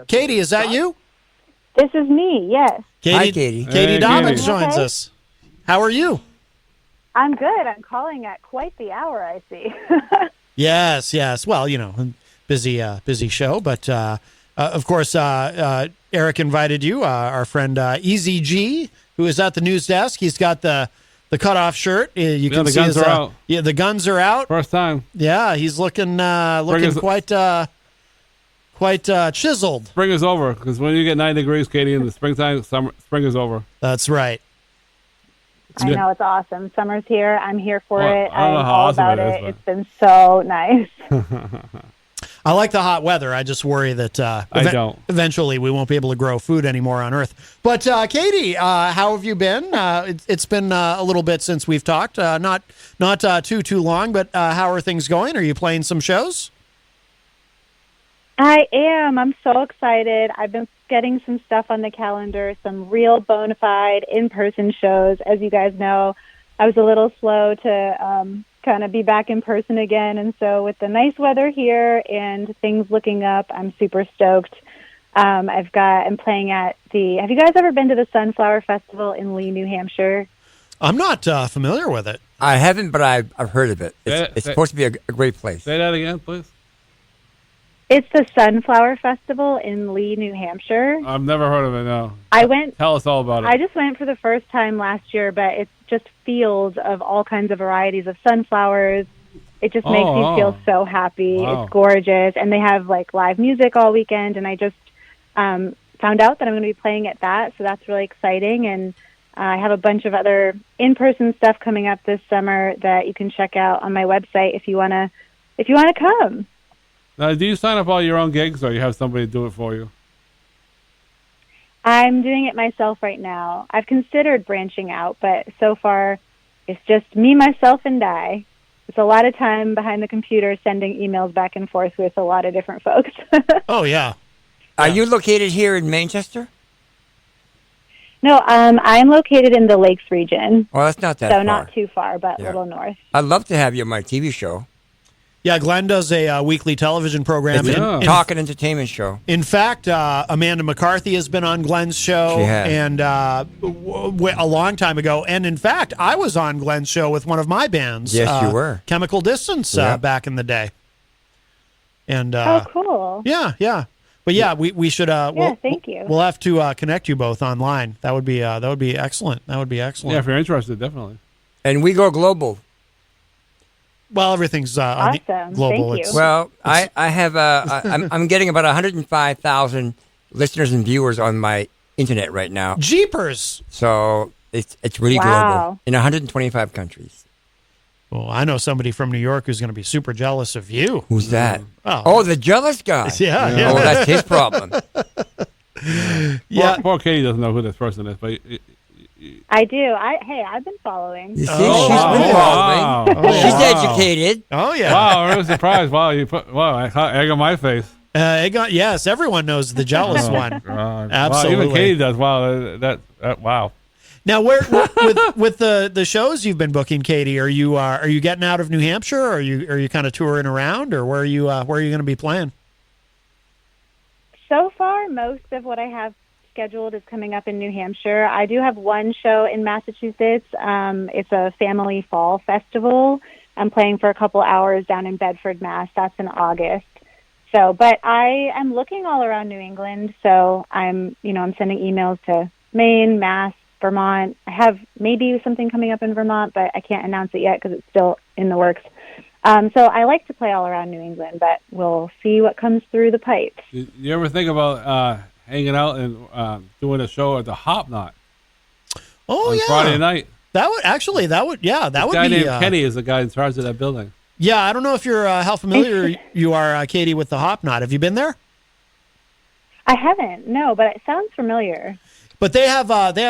Katie, is that you? This is me, yes. Hi, Katie. Katie Dobbins Katie. joins Okay. us. How are you? I'm good. I'm calling at quite the hour, I see. Yes. Well, busy show, but of course, Eric invited you. Our friend Eazy-G, who is at the news desk. He's got the cutoff shirt. You can the see guns his, are out. Yeah, the guns are out. First time. Yeah, he's looking quite chiseled. Spring is over because when you get 9 degrees, Katie, in the springtime, spring is over. That's right. I know, it's awesome. Summer's here. I'm here for Well, it. I don't know I'm how all awesome about it is, it. but- It's been so nice. I like the hot weather. I just worry that I don't. eventually we won't be able to grow food anymore on Earth. But Katie, how have you been? It's been a little bit since we've talked. Not too long, but how are things going? Are you playing some shows? I am. I'm so excited. I've been getting some stuff on the calendar, some real bona fide in-person shows. As you guys know, I was a little slow to kind of be back in person again. And so with the nice weather here and things looking up, I'm super stoked. I'm playing at have you guys ever been to the Sunflower Festival in Lee, New Hampshire? I'm not familiar with it. I haven't, but I've heard of it. It's supposed to be a great place. Say that again, please. It's the Sunflower Festival in Lee, New Hampshire. I've never heard of it, no. I went. Tell us all about it. I just went for the first time last year, but it's just fields of all kinds of varieties of sunflowers. It just makes me feel so happy. Wow. It's gorgeous. And they have live music all weekend. And I just found out that I'm going to be playing at that. So that's really exciting. And I have a bunch of other in-person stuff coming up this summer that you can check out on my website if you want to come. Now, do you sign up all your own gigs or you have somebody do it for you? I'm doing it myself right now. I've considered branching out, but so far it's just me, myself, and I. It's a lot of time behind the computer sending emails back and forth with a lot of different folks. Oh, yeah. Are you located here in Manchester? No, I'm located in the Lakes region. Well, that's not that far. So not too far, but a Yeah. little north. I'd love to have you on my TV show. Yeah, Glenn does a weekly television program. It's Yeah. a talk and entertainment show. In fact, Amanda McCarthy has been on Glenn's show, She has. and a long time ago. And in fact, I was on Glenn's show with one of my bands. Yes, you were. Chemical Distance Yeah. back in the day. And Oh, cool. yeah. But yeah, we should. Thank you. We'll have to connect you both online. That would be excellent. That would be excellent. Yeah, if you're interested, definitely. And we go global. Well, everything's on the Awesome. global. Thank you. Well, I have I'm getting about 105,000 listeners and viewers on my internet right now. Jeepers. So it's really Wow. global in 125 countries. Well, I know somebody from New York who's going to be super jealous of you. Who's that? Oh. The jealous guy. Yeah. Oh, that's his problem. Yeah. Poor Katie doesn't know who this person is, but I do. I've been following. You see, Oh, she's wow. been following. Wow. She's Wow. educated. Oh yeah. Wow, I'm really surprised. Wow, egg on my face. Yes, everyone knows the jealous one. God. Absolutely. Wow, even Katie does. Wow, wow. Now, with the shows you've been booking, Katie, are you getting out of New Hampshire? Or are you kind of touring around, or where are you going to be playing? So far, most of what I have scheduled is coming up in New Hampshire. I do have one show in Massachusetts. It's a family fall festival. I'm playing for a couple hours down in Bedford, Mass. That's in August. So, but I am looking all around New England. So I'm sending emails to Maine, Mass, Vermont. I have maybe something coming up in Vermont, but I can't announce it yet because it's still in the works. So I like to play all around New England, but we'll see what comes through the pipes. You ever think about hanging out and doing a show at the Hop Knot Oh on yeah, Friday night? That would The would guy be. named Kenny is the guy in charge of that building. Yeah, I don't know if you're how familiar you are, Katie, with the Hop Knot. Have you been there? I haven't, no, but it sounds familiar. But they have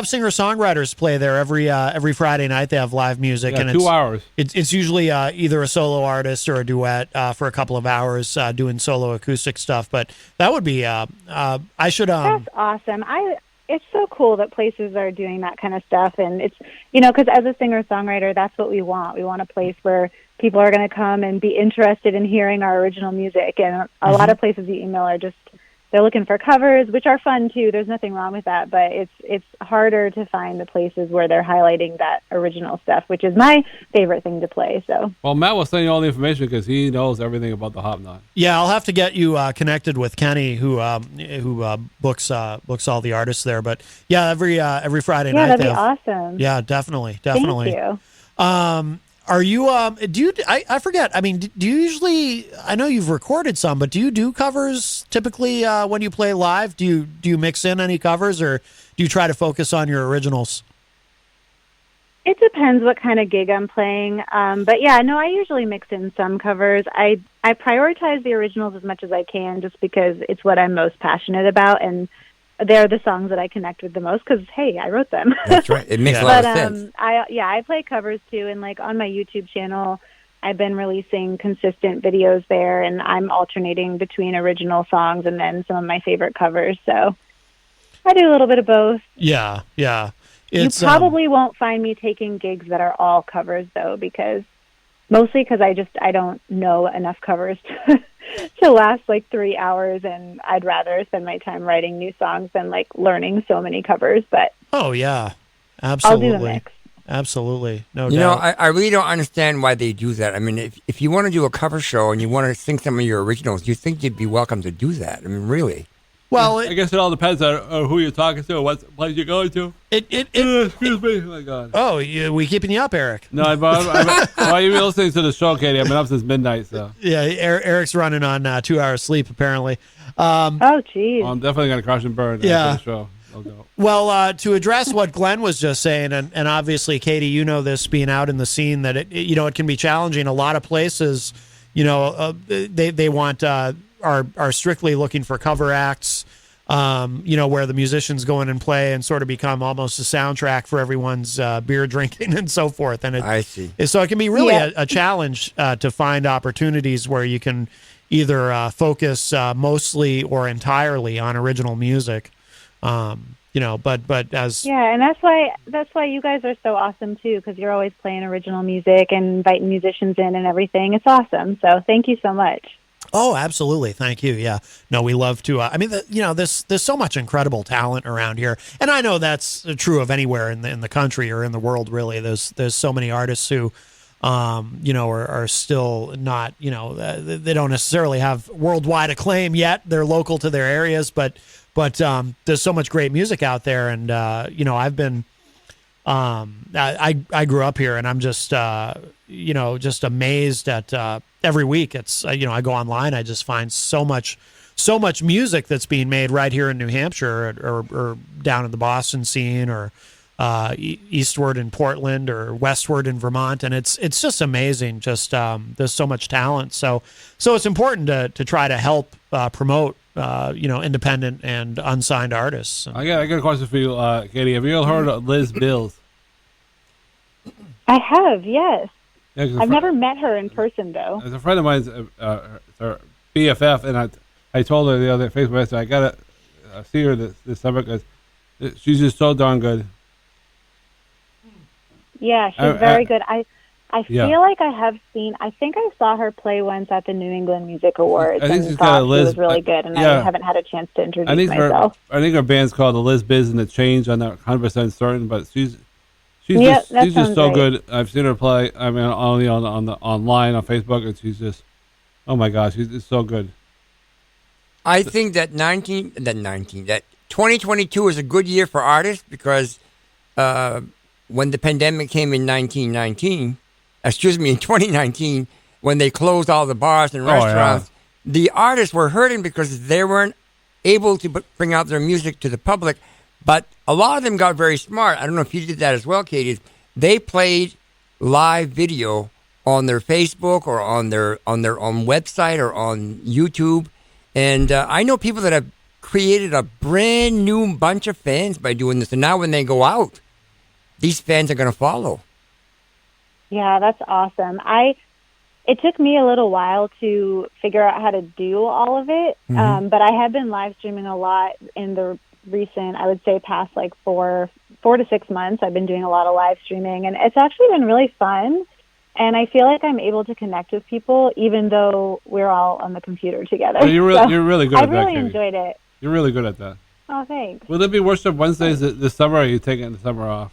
singer-songwriters play there every Friday night. They have live music, Yeah, and 2 hours. It's usually either a solo artist or a duet for a couple of hours doing solo acoustic stuff. But that would be I should. That's awesome. It's so cool that places are doing that kind of stuff, and it's because as a singer-songwriter, that's what we want. We want a place where people are going to come and be interested in hearing our original music. And a lot of places you email are just they're looking for covers, which are fun too. There's nothing wrong with that, but it's harder to find the places where they're highlighting that original stuff, which is my favorite thing to play. So, well, Matt will send you all the information because he knows everything about the Hopknot. Yeah, I'll have to get you connected with Kenny, who books all the artists there. But yeah, every Friday night. Yeah, that'd be awesome. Yeah, definitely. Thank you. Are you do you I forget, I mean, do you usually, I know you've recorded some, but do you do covers typically when you play live? Do you mix in any covers, or do you try to focus on your originals? It depends what kind of gig I'm playing. But yeah, no, I usually mix in some covers. I prioritize the originals as much as I can, just because it's what I'm most passionate about, and they're the songs that I connect with the most because, hey, I wrote them. That's right. It makes a lot of sense. I play covers too, and like on my YouTube channel, I've been releasing consistent videos there, and I'm alternating between original songs and then some of my favorite covers. So I do a little bit of both. Yeah. You probably won't find me taking gigs that are all covers though, mostly because I don't know enough covers to last like 3 hours, and I'd rather spend my time writing new songs than like learning so many covers. But oh yeah, absolutely. I'll do a mix. Absolutely, no doubt. You know, I really don't understand why they do that. I mean, if you want to do a cover show and you want to sing some of your originals, you think you'd be welcome to do that. I mean, really. Well, I guess it all depends on who you're talking to, or what place you're going to. Excuse me, oh my God. Oh, we keeping you up, Eric? No, while you were listening to the show, Katie, I've been up since midnight. So yeah, Eric's running on 2 hours sleep apparently. Oh, geez. Well, I'm definitely gonna crash and burn after the show. I'll go. Well, to address what Glenn was just saying, and obviously, Katie, you know this, being out in the scene, that it can be challenging. A lot of places, they want are strictly looking for cover acts. Where the musicians go in and play and sort of become almost a soundtrack for everyone's beer drinking and so forth. And I see. So it can be really a challenge to find opportunities where you can either focus mostly or entirely on original music. But as and that's why you guys are so awesome too, because you're always playing original music and inviting musicians in and everything. It's awesome. So thank you so much. Oh, absolutely. Thank you. Yeah. No, we love to, there's so much incredible talent around here. And I know that's true of anywhere in the country or in the world, really. There's so many artists who, are still not, they don't necessarily have worldwide acclaim yet. They're local to their areas, but there's so much great music out there. And, I've been, I grew up here, and I'm just, just amazed at, every week. It's, I go online, I just find so much music that's being made right here in New Hampshire or down in the Boston scene or eastward in Portland or westward in Vermont. And it's just amazing. Just there's so much talent. So it's important to try to help promote, independent and unsigned artists. I got a question for you, Katie. Have you ever heard of Liz Bills? I have, yes. Yeah, I've never met her in person, though. As a friend of mine's her BFF, and I told her the other Facebook message, I got to see her this summer because she's just so darn good. Yeah, she's very good. I feel like I think I saw her play once at the New England Music Awards and thought she was really good, and I haven't had a chance to introduce myself. I think her band's called the Liz Biz and the Change. I'm not 100% certain, but she's just so good. I've seen her play. I mean, only on the online on Facebook, and she's just, oh my gosh, she's just so good. I think that 2022 is a good year for artists because when the pandemic came in 2019, when they closed all the bars and restaurants, the artists were hurting because they weren't able to bring out their music to the public. But a lot of them got very smart. I don't know if you did that as well, Katie. They played live video on their Facebook or on their own website or on YouTube. And I know people that have created a brand new bunch of fans by doing this. And now when they go out, these fans are going to follow. Yeah, that's awesome. It took me a little while to figure out how to do all of it. But I have been live streaming a lot in the recent, I would say past like 4 to 6 months. I've been doing a lot of live streaming, and it's actually been really fun. And I feel like I'm able to connect with people even though we're all on the computer together. Well, you're really good at that, I really Katie. enjoyed it. You're really good at that. Oh, thanks. Will there be worship Wednesdays this summer, or are you taking the summer off?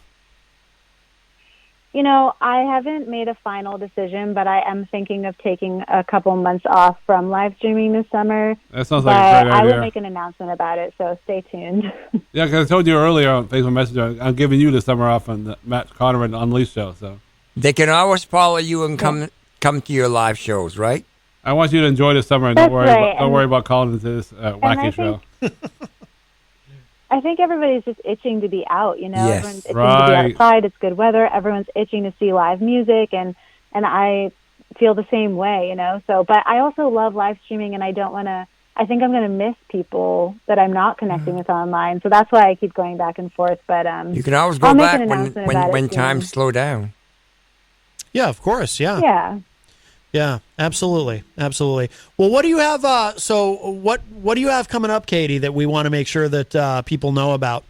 You know, I haven't made a final decision, but I am thinking of taking a couple months off from live streaming this summer. That sounds like a great idea. I will make an announcement about it, so stay tuned. Yeah, because I told you earlier on Facebook Messenger, I'm giving you the summer off on the Matt Connarton Unleashed show. So they can always follow you and come to your live shows, right? I want you to enjoy the summer and don't worry about calling into this wacky show. I think everybody's just itching to be out, you know. Yes. Everyone's itching to be outside. It's good weather. Everyone's itching to see live music, and I feel the same way, you know. So, but I also love live streaming, and I don't want to. I think I'm going to miss people that I'm not connecting with online. So that's why I keep going back and forth. But you can always go back when times slow down. Yeah, of course. Yeah. Yeah. Yeah, absolutely, absolutely. Well, what do you have? So, what do you have coming up, Katie, that we want to make sure that people know about?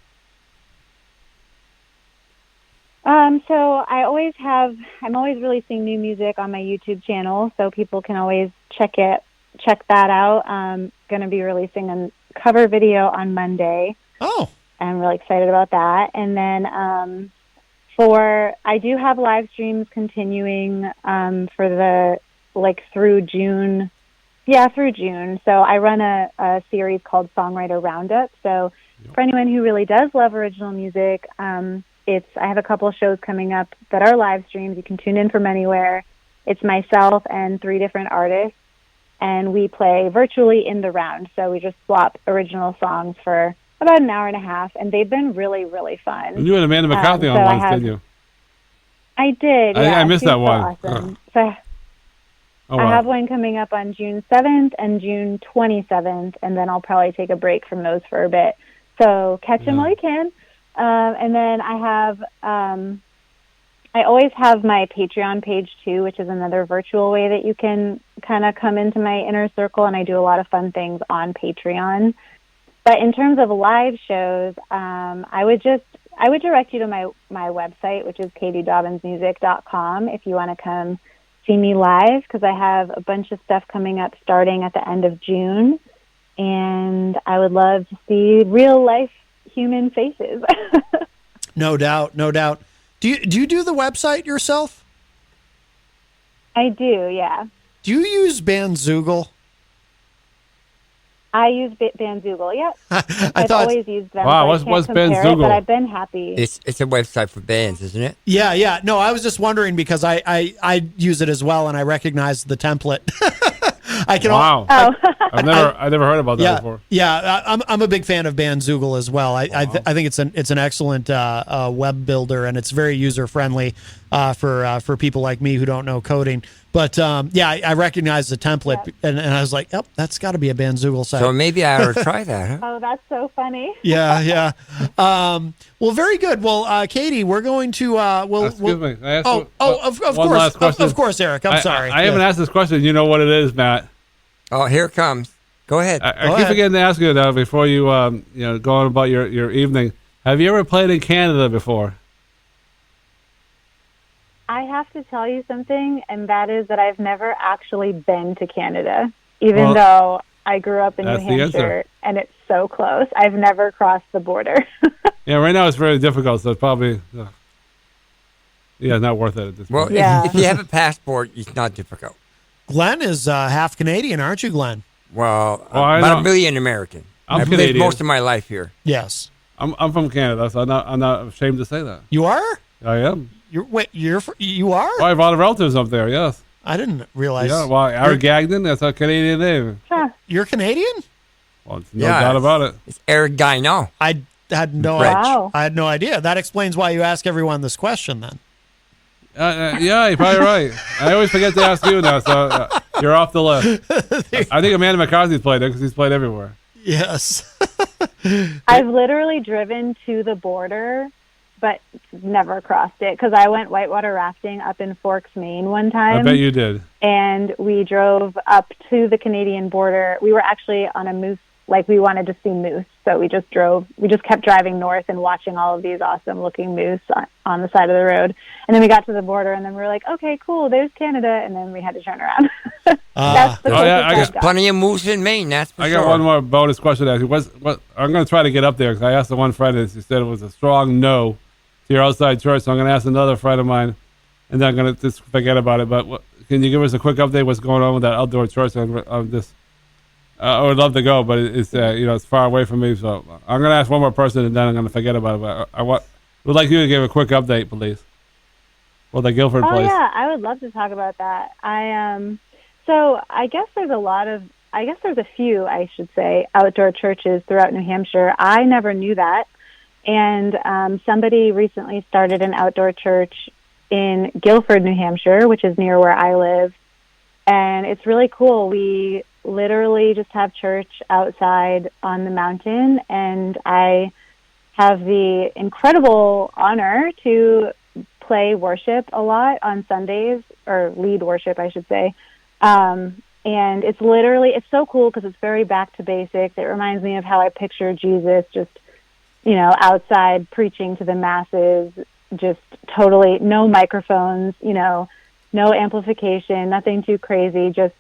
So I'm always releasing new music on my YouTube channel, so people can always check that out. I'm going to be releasing a cover video on Monday. Oh, I'm really excited about that. And then I do have live streams continuing for through June. Yeah, through June. So I run a series called Songwriter Roundup. So for anyone who really does love original music, I have a couple shows coming up that are live streams. You can tune in from anywhere. It's myself and 3 different artists, and we play virtually in the round. So we just swap original songs for about an hour and a half, and they've been really, really fun. You and Amanda McCarthy on once, didn't you? I did. I missed that one. Awesome. So I have one coming up on June 7th and June 27th, and then I'll probably take a break from those for a bit. So catch them while you can. And then I always have my Patreon page too, which is another virtual way that you can kind of come into my inner circle, and I do a lot of fun things on Patreon. But in terms of live shows, I would direct you to my website, which is katieDobbinsmusic.com, if you want to come see me live, because I have a bunch of stuff coming up starting at the end of June, and I would love to see real life human faces. No doubt, no doubt. Do you do the website yourself? I do, yeah. Do you use Bandzoogle? I use Bandzoogle, yeah. I've always used them. Wow, what's Bandzoogle? But I've been happy. It's a website for bands, isn't it? Yeah. No, I was just wondering because I use it as well, and I recognize the template. Wow. I've never heard about that before. Yeah, I'm a big fan of Bandzoogle as well. I think it's an excellent web builder, and it's very user friendly for people like me who don't know coding. But I recognize the template, and I was like, yep, that's got to be a Bandzoogle site. So maybe I ought to try that. Huh? Oh, that's so funny. Yeah. Well, very good. Well, Katie, we're going to. Excuse me. Of course. Last question. Of course, Eric. I'm sorry. I haven't asked this question. You know what it is, Matt. Oh, here it comes. Go ahead. I keep forgetting to ask you though before you go on about your evening. Have you ever played in Canada before? I have to tell you something, and that is that I've never actually been to Canada, even though I grew up in New Hampshire, and it's so close. I've never crossed the border. Yeah, right now it's very difficult, so it's probably not worth it at this point. Well, if you have a passport, it's not difficult. Glenn is half Canadian, aren't you, Glenn? Well, about a million American. I've lived most of my life here. Yes. I'm from Canada, so I'm not ashamed to say that. You are? I am. You are? Well, I have a lot of relatives up there, yes. I didn't realize. Yeah, well, Argagnan, that's a Canadian name. Huh. You're Canadian? Well, no doubt about it. It's Eric Gagnon. I had no idea. That explains why you ask everyone this question then. Yeah, you're probably right. I always forget to ask you now, so you're off the list. I think Amanda McCarthy's played there because he's played everywhere. Yes. I've literally driven to the border, but never crossed it because I went whitewater rafting up in Forks, Maine one time. I bet you did. And we drove up to the Canadian border. We were actually on a moose like we wanted to see moose. So we just kept driving north and watching all of these awesome looking moose on the side of the road. And then we got to the border and then we were like, okay, cool, there's Canada. And then we had to turn around. That's the there's plenty of moose in Maine, that's for sure. I got one more bonus question to ask you. What I'm going to try to get up there because I asked the one friend and she said it was a strong no to your outside church. So I'm going to ask another friend of mine and then I'm going to just forget about it. But can you give us a quick update what's going on with that outdoor church? I would love to go, but it's it's far away from me. So I'm going to ask one more person, and then I'm going to forget about it. But I would like you to give a quick update, please. Well, the Guilford place. Oh yeah, I would love to talk about that. So I guess there's a few, I should say, outdoor churches throughout New Hampshire. I never knew that, and somebody recently started an outdoor church in Guilford, New Hampshire, which is near where I live, and it's really cool. We literally just have church outside on the mountain, and I have the incredible honor to play worship a lot on Sundays, or lead worship, I should say. And it's so cool because it's very back to basics. It reminds me of how I picture Jesus just, outside preaching to the masses, just totally no microphones, no amplification, nothing too crazy, just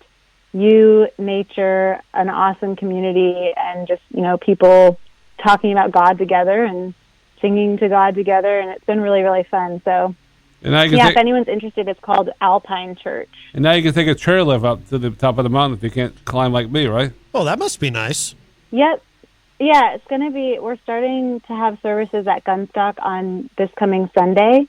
you, nature, an awesome community, and just, people talking about God together and singing to God together. And it's been really, really fun. So, if anyone's interested, it's called Alpine Church. And now you can take a chairlift up to the top of the mountain if you can't climb like me, right? Oh, that must be nice. Yep. Yeah, it's going to be, we're starting to have services at Gunstock on this coming Sunday.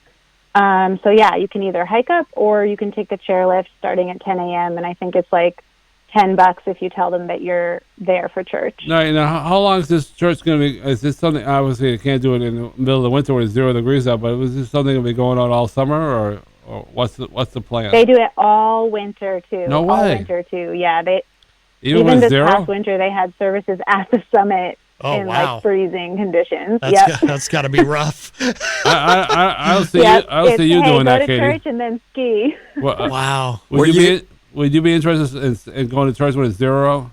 So yeah, you can either hike up or you can take the chairlift starting at 10 a.m. And I think it's like $10 if you tell them that you're there for church. Now, how long is this church going to be? Is this something, obviously, you can't do it in the middle of the winter when it's 0 degrees out, but is this something that will be going on all summer, or what's the plan? They do it all winter, too. No way. All winter, too, yeah. Even when this zero? past winter, they had services at the summit in like freezing conditions. That's got to be rough. I don't see you doing that, Katie. Go to church and then ski. Wow. Would you be interested in going to church when it's 0?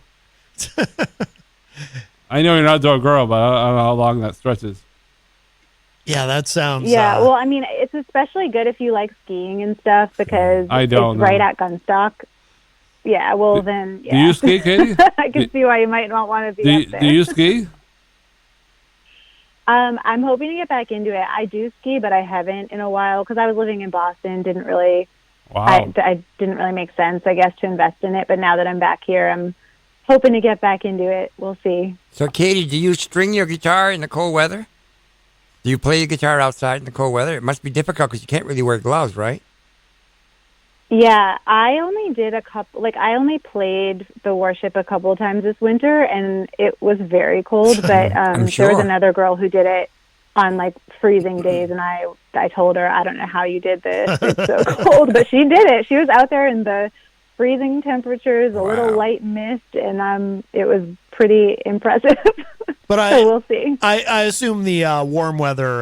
I know you're an outdoor girl, but I don't know how long that stretches. Yeah, that sounds... Yeah, well, I mean, it's especially good if you like skiing and stuff because it's right at Gunstock. Yeah, well then... Yeah. Do you ski, Katie? I can see why you might not want to be up there. Do you ski? I'm hoping to get back into it. I do ski, but I haven't in a while because I was living in Boston. Didn't really... Wow. I didn't really make sense, I guess, to invest in it. But now that I'm back here, I'm hoping to get back into it. We'll see. So, Katie, do you string your guitar in the cold weather? Do you play your guitar outside in the cold weather? It must be difficult because you can't really wear gloves, right? Yeah, I only did I only played the worship a couple of times this winter, and it was very cold. But there was another girl who did it on like freezing days, and I told her, I don't know how you did this. It's so cold, but she did it. She was out there in the freezing temperatures, a little light mist, and it was pretty impressive. But so we'll see. I assume the warm weather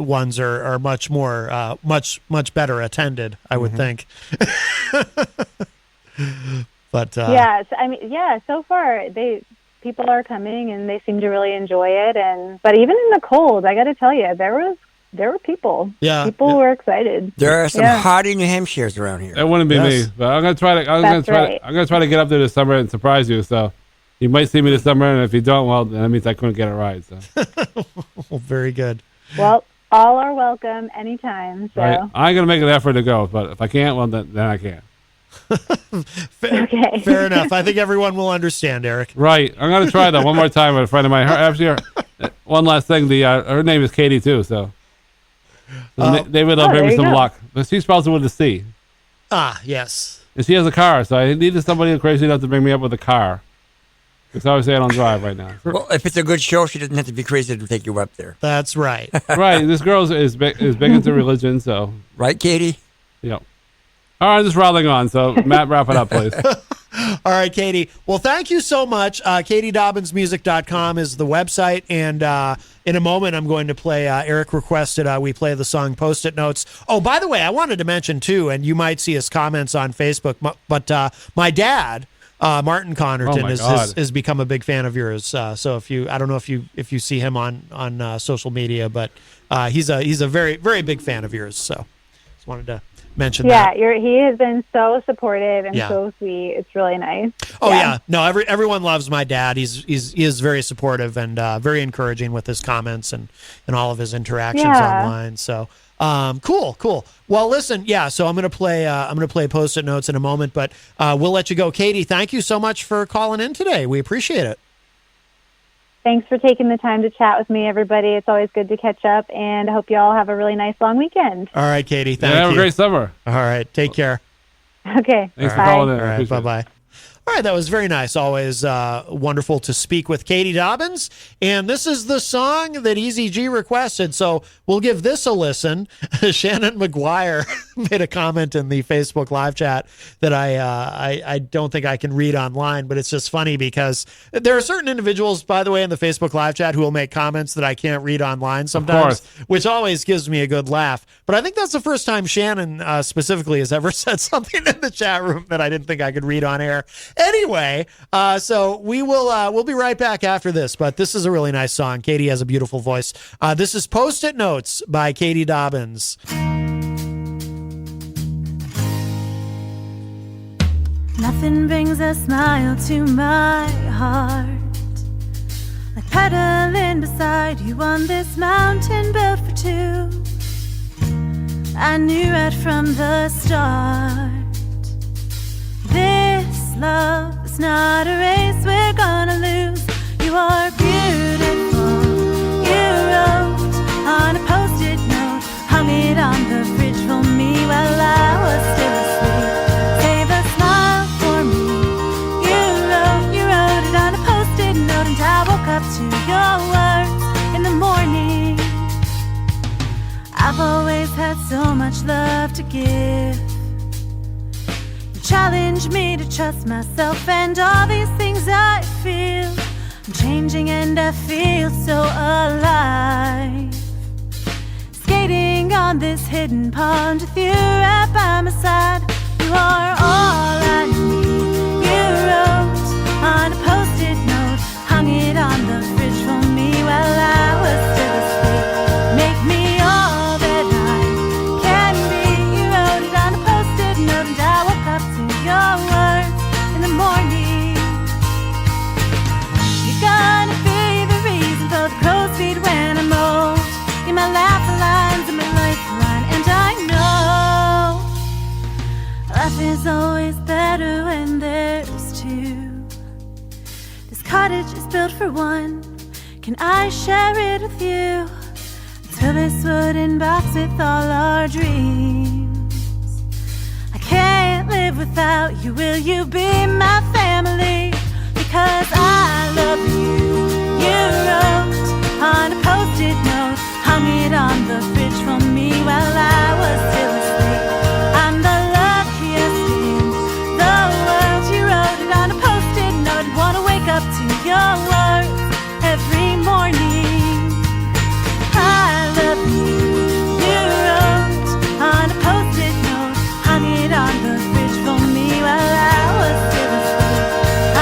ones are much more much better attended, I would think. But so far people are coming and they seem to really enjoy it. But even in the cold, I got to tell you, there were people. Yeah, people were excited. There are some hardy New Hampshires around here. That wouldn't be me, but I'm gonna try to. I'm gonna try to get up there this summer and surprise you. So you might see me this summer, and if you don't, well, that means I couldn't get a ride. So. Well, very good. Well, all are welcome anytime. So right. I'm gonna make an effort to go, but if I can't, well, then I can't. Fair enough. I think everyone will understand, Eric. Right. I'm going to try that one more time with a friend of mine. One last thing. Her name is Katie, too, so they would bring me some luck. But she spells it with a C. Ah, yes. And she has a car, so I needed somebody crazy enough to bring me up with a car. Because obviously I don't drive right now. Well, if it's a good show, she doesn't have to be crazy to take you up there. That's right. Right. This girl is big into religion, so. Right, Katie? Yep. All right, just rattling on. So, Matt, wrap it up, please. All right, Katie. Well, thank you so much. KatieDobbinsmusic.com is the website. And in a moment, I'm going to play, Eric requested we play the song Post-it Notes. Oh, by the way, I wanted to mention, too, and you might see his comments on Facebook, but my dad Martin Connarton God. has become a big fan of yours. So I don't know if you see him on social media, but he's a very, very big fan of yours. So just wanted to mention that. Yeah, he has been so supportive and so sweet. It's really nice. Oh yeah. No, everyone loves my dad. He is very supportive and very encouraging with his comments and all of his interactions online. So cool. Well, listen, so I'm gonna play Post-it Notes in a moment, but we'll let you go. Katie, thank you so much for calling in today. We appreciate it. Thanks for taking the time to chat with me, everybody. It's always good to catch up, and I hope you all have a really nice long weekend. All right, Katie. Thank you. Have a great summer. All right. Take care. Okay. Thanks for calling in. All right. Bye-bye. All right, that was very nice. Always wonderful to speak with Katie Dobbins. And this is the song that Eazy-G requested, so we'll give this a listen. Shannon McGuire made a comment in the Facebook live chat that I don't think I can read online, but it's just funny because there are certain individuals, by the way, in the Facebook live chat who will make comments that I can't read online sometimes, which always gives me a good laugh. But I think that's the first time Shannon specifically has ever said something in the chat room that I didn't think I could read on air. Anyway, so we'll be right back after this, but this is a really nice song. Katie has a beautiful voice. This is Post-it Notes by Katie Dobbins. Nothing brings a smile to my heart like pedaling beside you on this mountain built for two. I knew right from the start, this love is not a race we're gonna lose. You are beautiful, you wrote on a post-it note, hung it on the fridge for me while I was still asleep. Save a smile for me, you wrote it on a post-it note, and I woke up to your words in the morning. I've always had so much love to give. Challenge me to trust myself and all these things I feel. I'm changing and I feel so alive. Skating on this hidden pond with you right by my side. You are all I need. You wrote on a post-it note, hung it on the fridge for me while I was still asleep. Make me all that I can be. You wrote it on a post-it note, and I woke up to your words in the morning. You're gonna be the reason for the crow's feet when I'm old. You're my lifelines and my lifeline, and I know life is always better when there's two. This cottage is built for one. Can I share it with you? Fill this wooden box with all our dreams. I can't live without you. Will you be my family? Because I love you. You wrote on a post-it note, hung it on the fridge for me while I was still asleep. I'm the luckiest in the world. You wrote it on a post-it note. Wanna wake up to your words every morning. I love you. You wrote on a post-it note, hung it on the fridge for me while I was still asleep.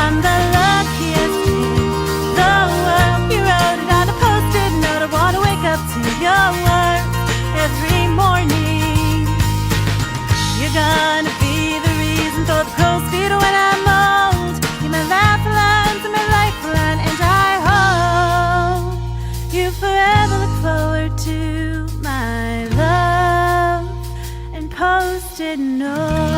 I'm the luckiest in the world. You wrote it on a post-it note. I wanna wake up to your words every morning. You're gonna be the reason for the crow's feet when I'm old. You're my lifelines and my lifeline, and I hope you forever look forward to my love and post-it notes.